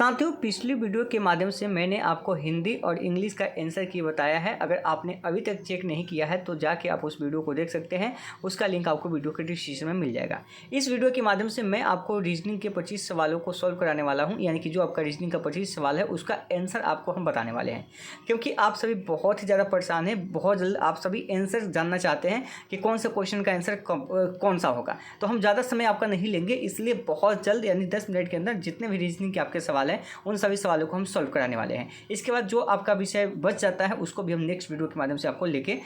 साथियों, पिछली वीडियो के माध्यम से मैंने आपको हिंदी और इंग्लिश का आंसर की बताया है। अगर आपने अभी तक चेक नहीं किया है तो जाके आप उस वीडियो को देख सकते हैं। उसका लिंक आपको वीडियो के डिस्क्रिप्शन में मिल जाएगा। इस वीडियो के माध्यम से मैं आपको रीजनिंग के 25 सवालों को सॉल्व कराने वाला हूं, यानी कि जो आपका रीजनिंग का 25 सवाल है उसका आंसर आपको हम बताने वाले हैं। क्योंकि आप सभी बहुत ही ज़्यादा परेशान हैं, बहुत जल्द आप सभी आंसर जानना चाहते हैं कि कौन से क्वेश्चन का आंसर कौन सा होगा। तो हम ज़्यादा समय आपका नहीं लेंगे, इसलिए बहुत जल्द यानी 10 मिनट के अंदर जितने भी रीजनिंग के आपके सवाल हैं उन सभी सवालों को हम सॉल्व कराने वाले हैं। इसके बाद जो आपका विषय बच जाता है उसको भी हम नेक्स्ट वीडियो के माध्यम से आपको लेके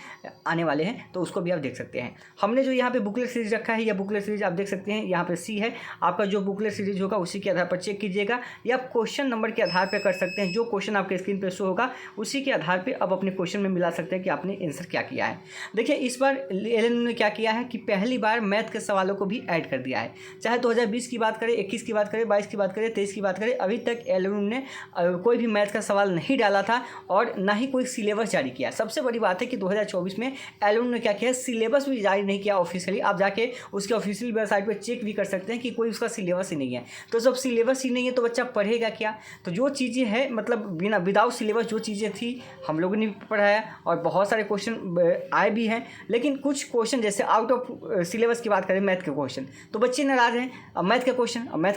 आने वाले हैं, तो उसको भी आप देख सकते हैं। हमने जो यहाँ पे बुकलेट सीरीज रखा है, यह बुकलेट सीरीज आप देख सकते हैं, यहाँ पे सी है। आपका जो बुकलेट सीरीज होगा उसी के आधार पर चेक कीजिएगा, या आप क्वेश्चन नंबर के आधार पर कर सकते हैं। जो क्वेश्चन आपके स्क्रीन पर शो होगा उसी के आधार पर आप अपने क्वेश्चन में मिला सकते हैं कि आपने आंसर क्या किया है। देखिए, इस बार एलएनयू ने क्या किया है कि पहली बार मैथ के सवालों को भी ऐड कर दिया है। चाहे 2020 की बात करें, 21 की बात करें, 22 की बात करें, 23 की बात करें, अभी तक एलएनयू ने कोई भी मैथ का सवाल नहीं डाला था और ना ही कोई सिलेबस जारी किया। सबसे बड़ी बात है कि 2024 में एलएनयू ने क्या किया, सिलेबस भी जारी नहीं किया ऑफिशियली। आप जाके उसके ऑफिशियल वेबसाइट पर चेक भी कर सकते हैं कि कोई उसका सिलेबस ही नहीं है। तो जब सिलेबस ही नहीं है तो बच्चा पढ़ेगा क्या। तो जो चीज़ें हैं, मतलब बिना विदाउट सिलेबस जो चीज़ें थी हम लोगों ने पढ़ाया, और बहुत सारे क्वेश्चन आए भी हैं। लेकिन कुछ क्वेश्चन जैसे आउट ऑफ सिलेबस की बात करें, मैथ के क्वेश्चन, तो बच्चे नाराज़ हैं। अब मैथ का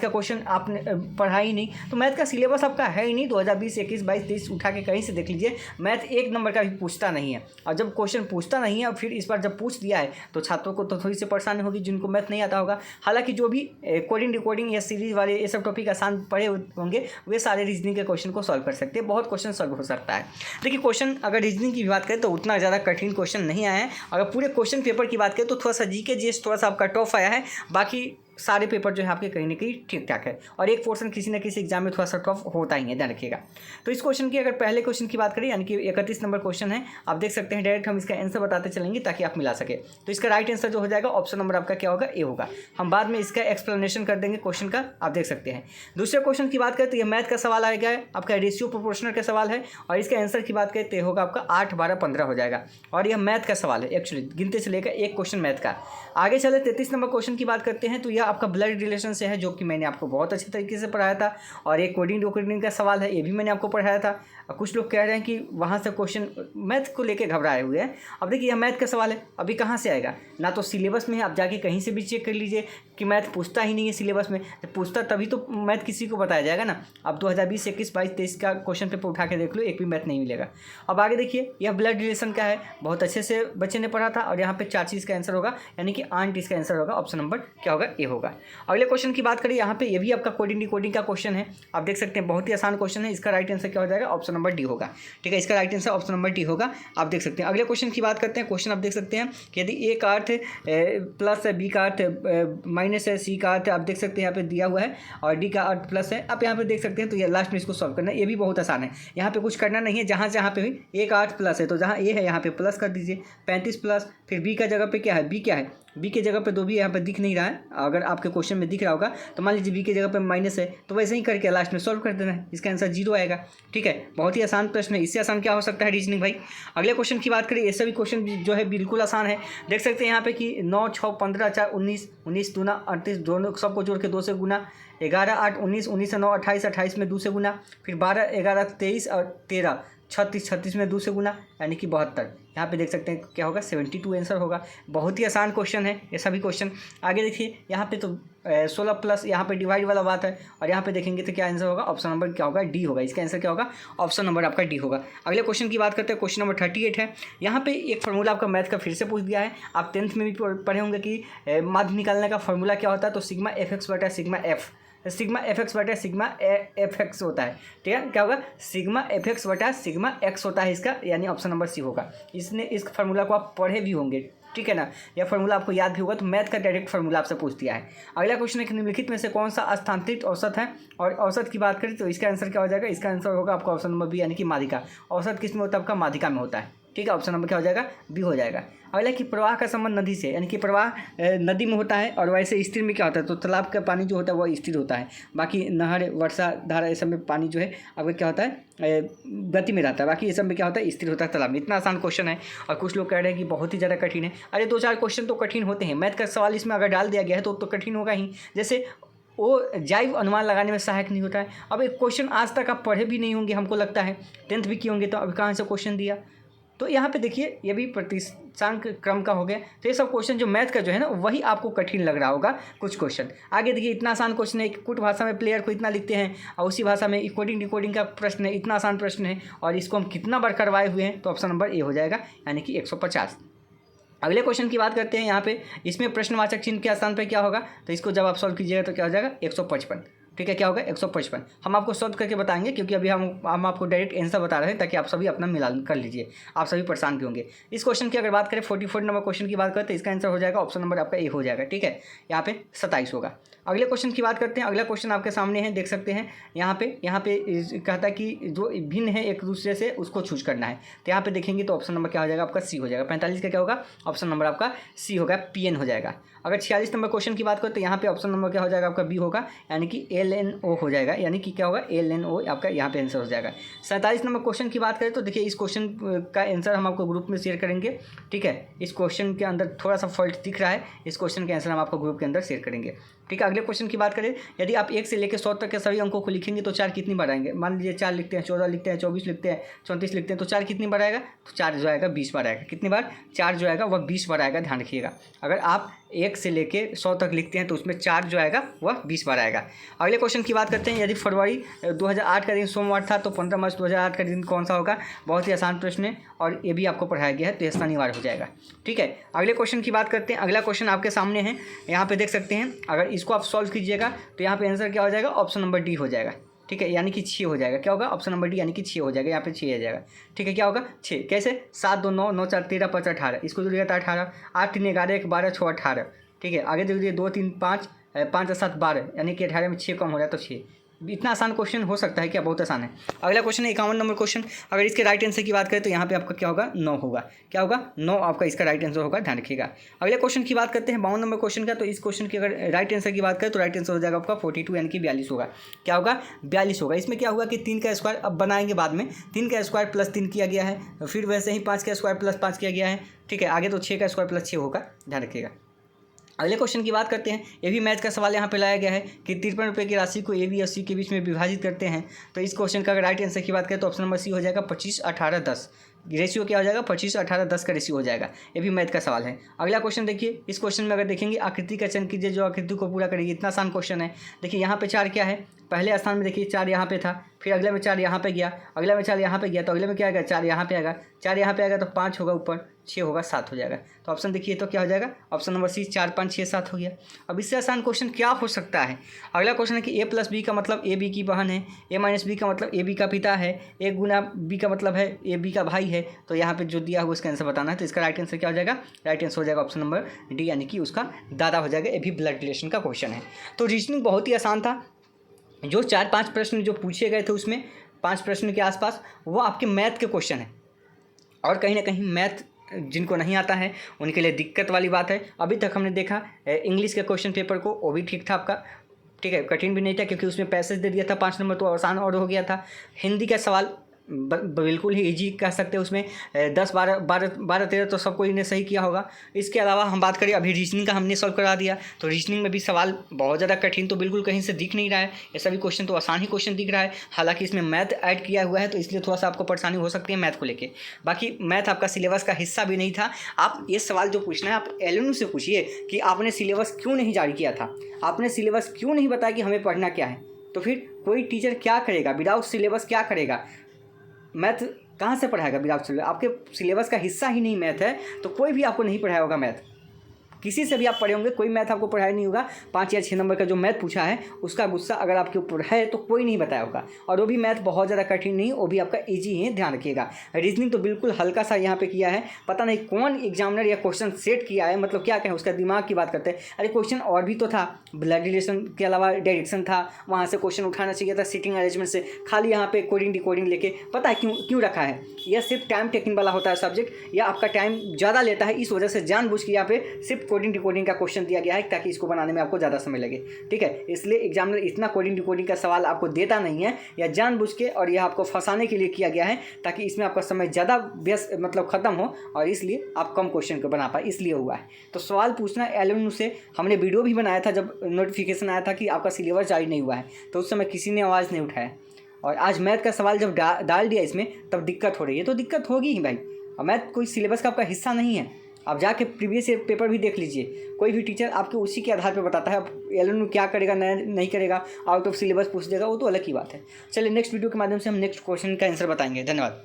क्वेश्चन आपने पढ़ा ही नहीं, तो मैथ का सिलेबस आपका है ही नहीं। 2020, 21, 22, 23 उठा के कहीं से देख लीजिए, मैथ एक नंबर का भी पूछता नहीं है। और जब क्वेश्चन पूछता नहीं है और फिर इस बार जब पूछ दिया है तो छात्रों को तो थोड़ी सी परेशानी होगी जिनको मैथ नहीं आता होगा। हालांकि जो भी कोडिंग रिकॉर्डिंग या सीरीज वाले ये सब टॉपिक आसान पढ़े होंगे वे सारे रीजनिंग के क्वेश्चन को सॉल्व कर सकते हैं। बहुत क्वेश्चन सॉल्व हो सकता है। देखिए, क्वेश्चन अगर रीजनिंग की बात करें तो उतना ज़्यादा कठिन क्वेश्चन नहीं आया है। अगर पूरे क्वेश्चन पेपर की बात करें तो थोड़ा सा जीके जीएस थोड़ा सा आपका टफ आया है। बाकी सारे पेपर जो है आपके कहीं ना कहीं ठीक ठाक है, और एक पोर्शन किसी न किसी एग्जाम में थोड़ा सा टफ होता ही है, ध्यान रखिएगा। तो इस क्वेश्चन की अगर पहले क्वेश्चन की बात करें, यानी कि 31 नंबर क्वेश्चन है, आप देख सकते हैं। डायरेक्ट हम इसका आंसर बताते चलेंगे ताकि आप मिला सके। तो इसका राइट आंसर जो हो जाएगा, ऑप्शन नंबर आपका क्या होगा, ए होगा। हम बाद में इसका एक्सप्लेनेशन कर देंगे क्वेश्चन का, आप देख सकते हैं। दूसरे क्वेश्चन की बात करें तो यह मैथ का सवाल आएगा, आपका रेशियो प्रोपोर्शनल का सवाल है, और इसका आंसर की बात करें तो होगा आपका 8, 12, 15 हो जाएगा। और यह मैथ का सवाल है, एक्चुअली गिनते से लेकर एक क्वेश्चन मैथ का। आगे चले 33 नंबर क्वेश्चन की बात करते हैं, तो यह आपका ब्लड रिलेशन से है, जो कि मैंने आपको बहुत अच्छे तरीके से पढ़ाया था। और एक कोडिंग का सवाल है, ये भी मैंने आपको पढ़ाया था। कुछ लोग कह रहे हैं कि वहाँ से क्वेश्चन मैथ को लेके घबराए हुए हैं। अब देखिए, यह मैथ का सवाल है, अभी कहाँ से आएगा, ना तो सिलेबस में है। आप जाके कहीं से भी चेक कर लीजिए कि मैथ पूछता ही नहीं है सिलेबस में। जब पूछता तभी तो मैथ किसी को बताया जाएगा ना। अब 2020, 21, 22, 23 का क्वेश्चन पेपर उठा के देख लो, एक भी मैथ नहीं मिलेगा। अब आगे देखिए, यह ब्लड रिलेशन का है, बहुत अच्छे से बच्चे ने पढ़ा था। और यहाँ पे 4 चीज़ का आंसर होगा, यानी कि आंट इसका आंसर होगा। ऑप्शन नंबर क्या होगा, ए होगा। अगले क्वेश्चन की बात करें, यहाँ पे ये भी आपका कोडिंग का क्वेश्चन है, आप देख सकते हैं, बहुत ही आसान क्वेश्चन है। इसका राइट आंसर क्या हो जाएगा, ऑप्शन नंबर डी होगा। ठीक है, इसका right answer option number D होगा, आप देख सकते हैं। अगले क्वेश्चन की बात करते हैं। क्वेश्चन आप देख सकते हैं कि यदि ए का अर्थ प्लस है, बी का अर्थ माइनस है, सी का अर्थ आप देख सकते हैं यहाँ पे दिया हुआ है, और डी का अर्थ प्लस है। आप यहाँ पे देख सकते हैं, तो ये लास्ट में इसको सॉल्व करना है। ये भी बहुत आसान है, यहाँ पे कुछ करना नहीं है। जहाँ पे भी ए का अर्थ प्लस है तो जहाँ ए है यहाँ पे प्लस कर दीजिए, 35 प्लस, फिर बी का जगह पे क्या है, बी क्या है, बी के जगह पे 2 भी यहाँ पे दिख नहीं रहा है। अगर आपके क्वेश्चन में दिख रहा होगा तो मान लीजिए बी के जगह पे माइनस है, तो वैसे ही करके लास्ट में सॉल्व कर देना है, इसका आंसर 0 आएगा। ठीक है, बहुत ही आसान प्रश्न है, इससे आसान क्या हो सकता है रीजनिंग भाई। अगले क्वेश्चन की बात करें, ये सभी क्वेश्चन जो है बिल्कुल आसान है। देख सकते हैं यहाँ पे कि 9, 6, 15, 4, 19, 19 दूना 38, दोनों सबको जोड़ के 2 से गुना, 11, 8, 19, 19 से 9, 28, 28 में 2 से गुना, फिर 12, 11, 23 और 13, 36, 36 में 2 से गुना, यानी कि 72। यहाँ पे देख सकते हैं क्या होगा, 72 आंसर होगा। बहुत ही आसान क्वेश्चन है ये सभी क्वेश्चन। आगे देखिए, यहाँ पे तो 16 प्लस यहाँ पे डिवाइड वाला बात है, और यहाँ पे देखेंगे तो क्या आंसर होगा, ऑप्शन नंबर क्या होगा, डी होगा। इसका आंसर क्या होगा, ऑप्शन नंबर आपका डी होगा। अगले क्वेश्चन की बात करते हैं। क्वेश्चन नंबर 38 है। यहाँ पे एक फार्मूला आपका मैथ का फिर से पूछ दिया है। आप 10th में भी पढ़े होंगे कि माध्य निकालने का फार्मूला क्या होता है, तो सिग्मा एफ एक्स बटा sigma F, sigma F x बटा सिग्मा एफ एक्स होता है। ठीक है, क्या होगा, सिग्मा एफ एक्स बटा सिग्मा एक्स होता है इसका, यानी ऑप्शन नंबर सी होगा। इस फार्मूला को आप पढ़े भी होंगे, ठीक है ना, यह फार्मूला आपको याद भी होगा। तो मैथ का डायरेक्ट फार्मूला आपसे पूछ दिया है। अगला क्वेश्चन है कि निम्नलिखित में से कौन सा स्थानांतरित औसत है, और औसत की बात करें तो इसका आंसर क्या हो जाएगा, इसका आंसर होगा आपका ऑप्शन नंबर बी, यानी कि माध्यिका। औसत किस में होता है, आपका माध्यिका में होता है। ठीक है, ऑप्शन नंबर क्या हो जाएगा, बी हो जाएगा। अगला कि प्रवाह का संबंध नदी से, यानी कि प्रवाह नदी में होता है, और वैसे स्थिर में क्या होता है, तो तालाब का पानी जो होता है वह स्थिर होता है। बाकी नहर, वर्षा धारा, ये सब में पानी जो है आपका क्या होता है, गति में रहता है। बाकी ये सब में क्या होता है, स्थिर होता है तालाब में। इतना आसान क्वेश्चन है, और कुछ लोग कह रहे हैं कि बहुत ही ज़्यादा कठिन है। अरे 2-4 क्वेश्चन तो कठिन होते हैं, मैथ का सवाल इसमें अगर डाल दिया गया है तो कठिन होगा ही। जैसे वो जैव अनुमान लगाने में सहायक नहीं होता है। अब एक क्वेश्चन आज तक आप पढ़े भी नहीं होंगे, हमको लगता है 10th भी किए होंगे, तो अभी कहाँ से क्वेश्चन दिया। तो यहाँ पे देखिए ये भी प्रतिशांक क्रम का हो गया। तो ये सब क्वेश्चन जो मैथ का जो है ना वही आपको कठिन लग रहा होगा कुछ क्वेश्चन। आगे देखिए इतना आसान क्वेश्चन है, कुट भाषा में प्लेयर को इतना लिखते हैं और उसी भाषा में इकोडिंग डिकोडिंग का प्रश्न है, इतना आसान प्रश्न है और इसको हम कितना बार करवाए हुए हैं, तो ऑप्शन नंबर ए हो जाएगा, यानी कि 150। अगले क्वेश्चन की बात करते हैं यहाँ पे। इसमें प्रश्नवाचक चिन्ह के स्थान पर क्या होगा, तो इसको जब आप सॉल्व कीजिएगा तो क्या हो जाएगा 155। ठीक है, क्या होगा 155। हम आपको सॉल्व करके बताएंगे क्योंकि अभी हम आपको डायरेक्ट आंसर बता रहे हैं ताकि आप सभी अपना मिलान कर लीजिए, आप सभी परेशान भी होंगे। इस क्वेश्चन की अगर बात करें 44 नंबर क्वेश्चन की बात करें तो इसका आंसर हो जाएगा ऑप्शन नंबर आपका ए हो जाएगा। ठीक है, यहाँ पे 27 होगा। अगले क्वेश्चन की बात करते हैं। अगला क्वेश्चन आपके सामने है, देख सकते हैं यहाँ पे कहता है कि जो भिन्न है एक दूसरे से उसको चूज करना है। तो यहाँ पे देखेंगे तो ऑप्शन नंबर क्या हो जाएगा आपका सी हो जाएगा। 45 का क्या होगा, ऑप्शन नंबर आपका सी होगा, PN हो जाएगा। अगर 46 नंबर क्वेश्चन की बात करें तो यहाँ पे ऑप्शन नंबर क्या हो जाएगा आपका बी होगा, यानी कि LNO हो जाएगा, यानी कि क्या होगा LNO आपका यहाँ पे आंसर हो जाएगा। 47 नंबर क्वेश्चन की बात करें तो देखिए इस क्वेश्चन का आंसर हम आपको ग्रुप में शेयर करेंगे। ठीक है, इस क्वेश्चन के अंदर थोड़ा सा फॉल्ट दिख रहा है, इस क्वेश्चन के आंसर हम आपको ग्रुप के अंदर शेयर करेंगे। ठीक है, अगले क्वेश्चन की बात करें, यदि आप 1 से लेकर 100 तक के सभी अंकों को लिखेंगे तो 4 कितनी बार आएंगे। मान लीजिए 4 लिखते हैं, 14 लिखते हैं, 24 लिखते हैं, 34 लिखते हैं, तो 4 कितनी बार आएगा, तो 4 जो आएगा 20 बार आएगा। कितनी बार, 4 जो आएगा वह 20 बार आएगा, ध्यान रखिएगा। अगर आप 1 से लेके 100 तक लिखते हैं तो उसमें 4 जो आएगा वह 20 बार आएगा। अगले क्वेश्चन की बात करते हैं, यदि फरवरी 2008 का दिन सोमवार था तो 15 मार्च 2008 का दिन कौन सा होगा। बहुत ही आसान प्रश्न है और ये भी आपको पढ़ाया गया है, तो यह शनिवार हो जाएगा। ठीक है, अगले क्वेश्चन की बात करते हैं। अगला क्वेश्चन आपके सामने है, यहाँ पे देख सकते हैं। अगर इसको आप सॉल्व कीजिएगा तो यहाँ पे आंसर क्या हो जाएगा, ऑप्शन नंबर डी हो जाएगा। ठीक है, यानी कि 6 हो जाएगा। क्या होगा, ऑप्शन नंबर डी यानी कि 6 हो जाएगा, यहाँ पे 6 आ जाएगा। ठीक है, क्या होगा 6 कैसे, 7 2 9 9 4 13 5 18, इसको जोड़िएगा तो 18, 8 3 11 1 12 6 18। ठीक है, आगे देखिए 2 3 5 5 7 12, यानी कि 18 में 6 कम हो रहा है तो 6। इतना आसान क्वेश्चन हो सकता है क्या, बहुत आसान है। अगला क्वेश्चन है 51 नंबर क्वेश्चन। अगर इसके राइट आंसर की बात करें तो यहाँ पे आपका क्या होगा, 9 होगा। क्या होगा, 9 आपका इसका राइट आंसर होगा, ध्यान रखिएगा। अगले क्वेश्चन की बात करते हैं 52 नंबर क्वेश्चन का। तो इस क्वेश्चन की अगर राइट आंसर की बात करें तो राइट आंसर हो जाएगा आपका 42 यानी कि 42 होगा। क्या होगा, 42 होगा। इसमें क्या होगा कि 3 का स्क्वायर अब बनाएंगे बाद में, 3 का स्क्वायर प्लस 3 किया गया है, फिर वैसे ही 5 का स्क्वायर प्लस 5 किया गया है। ठीक है, आगे तो 6 का स्क्वायर प्लस 6 होगा, ध्यान रखिएगा। अगले क्वेश्चन की बात करते हैं, ये भी मैथ का सवाल यहाँ पे लाया गया है कि 53 रुपये की राशि को AB 80 के बीच में विभाजित करते हैं। तो इस क्वेश्चन का अगर राइट आंसर की बात करें तो ऑप्शन नंबर सी हो जाएगा, 25 18 10। रेशियो क्या हो जाएगा, 25 18 10 का रेशियो हो जाएगा। ये भी मैथ का सवाल है। अगला क्वेश्चन देखिए, इस क्वेश्चन में अगर देखेंगे आकृति का चयन कीजिए जो आकृति को पूरा करेगी। इतना आसान क्वेश्चन है। देखिए यहाँ पे 4 क्या है, पहले स्थान में देखिए 4 यहाँ पे था, फिर अगले में 4 यहाँ पे गया, अगले में 4 यहाँ पे गया, तो अगले में क्या आएगा, 4 यहाँ पे आएगा, 4 यहाँ पे आएगा तो 5 होगा, ऊपर 6 होगा, 7 हो जाएगा। तो ऑप्शन देखिए तो क्या हो जाएगा, ऑप्शन नंबर सी 4 5 6 7 हो गया। अब इससे आसान क्वेश्चन क्या हो सकता है। अगला क्वेश्चन है कि A + B का मतलब AB की बहन है, A - B का मतलब AB का पिता है, A × B का मतलब है AB का भाई है। तो यहाँ पे जो दिया हुआ उसका आंसर बताना है। तो इसका राइट आंसर क्या हो जाएगा, राइट आंसर हो जाएगा ऑप्शन नंबर डी यानी कि उसका दादा हो जाएगा। ये भी ब्लड रिलेशन का क्वेश्चन है। तो रीजनिंग बहुत ही आसान था। जो 4-5 प्रश्न जो पूछे गए थे उसमें 5 प्रश्न के आसपास वो आपके मैथ के क्वेश्चन हैं, और कहीं ना कहीं मैथ जिनको नहीं आता है उनके लिए दिक्कत वाली बात है। अभी तक हमने देखा इंग्लिश के क्वेश्चन पेपर को, वो भी ठीक था आपका। ठीक है, कठिन भी नहीं था क्योंकि उसमें पैसेज दे दिया था 5 नंबर, तो आसान और हो गया था। हिंदी का सवाल बिल्कुल ही इजी कह सकते हैं, उसमें 10 12 13 तो सबको इन्हें सही किया होगा। इसके अलावा हम बात करें अभी रीजनिंग का, हमने सॉल्व करा दिया। तो रीजनिंग में भी सवाल बहुत ज़्यादा कठिन तो बिल्कुल कहीं से दिख नहीं रहा है, ये सभी क्वेश्चन तो आसान ही क्वेश्चन दिख रहा है। हालांकि इसमें मैथ ऐड किया हुआ है तो इसलिए थोड़ा सा आपको परेशानी हो सकती है मैथ को लेकर। बाकी मैथ आपका सिलेबस का हिस्सा भी नहीं था। आप ये सवाल जो पूछना है आप LNU से पूछिए कि आपने सिलेबस क्यों नहीं जारी किया था, आपने सिलेबस क्यों नहीं बताया कि हमें पढ़ना क्या है। तो फिर कोई टीचर क्या करेगा विदाउट सिलेबस, क्या करेगा, मैथ कहाँ से पढ़ाएगा विदाउट सिलेबस। आपके सिलेबस का हिस्सा ही नहीं मैथ है तो कोई भी आपको नहीं पढ़ाया होगा मैथ। किसी से भी आप पढ़े होंगे कोई मैथ आपको पढ़ाया नहीं होगा। 5 या 6 नंबर का जो मैथ पूछा है उसका गुस्सा अगर आपके ऊपर है तो कोई नहीं बताया होगा। और वो भी मैथ बहुत ज़्यादा कठिन नहीं, वो भी आपका इजी है, ध्यान रखिएगा। रीजनिंग तो बिल्कुल हल्का सा यहाँ पे किया है। पता नहीं कौन एग्जामिनर या क्वेश्चन सेट किया है, मतलब क्या कहें, उसका दिमाग की बात करते हैं। अरे क्वेश्चन और भी तो था, ब्लड रिलेशन के अलावा डायरेक्शन था, वहाँ से क्वेश्चन उठाना चाहिए था सिटिंग अरेंजमेंट से। खाली यहाँ पे कोडिंग डिकोडिंग लेके, पता है क्यों रखा है, यह सिर्फ टाइम टेकिंग वाला होता है सब्जेक्ट, या आपका टाइम ज़्यादा लेता है, इस वजह से जानबूझ के यहाँ पे सिर्फ कोडिंग डिकोडिंग का क्वेश्चन दिया गया है ताकि इसको बनाने में आपको ज़्यादा समय लगे, ठीक है। इसलिए एग्जामिनर इतना कोडिंग डिकोडिंग का सवाल आपको देता नहीं है, या जानबूझ के और यह आपको फंसाने के लिए किया गया है ताकि इसमें आपका समय ज़्यादा व्यस्त मतलब ख़त्म हो और इसलिए आप कम क्वेश्चन को बना पाए, इसलिए हुआ है। तो सवाल पूछना एलएमयू से हमने वीडियो भी बनाया था जब नोटिफिकेशन आया था कि आपका सिलेबस जारी नहीं हुआ है, तो उस समय किसी ने आवाज़ नहीं उठाया। और आज मैथ का सवाल जब डाल दिया इसमें तब दिक्कत हो रही है, तो दिक्कत होगी ही भाई। और मैथ कोई सिलेबस का आपका हिस्सा नहीं है। आप जाके प्रीवियस ईयर पेपर भी देख लीजिए, कोई भी टीचर आपको उसी के आधार पर बताता है। अब एलएमयू क्या करेगा नहीं करेगा, आउट ऑफ सिलेबस पूछ देगा, वो तो अलग की बात है। चलिए नेक्स्ट वीडियो के माध्यम से हम नेक्स्ट क्वेश्चन का आंसर बताएंगे। धन्यवाद।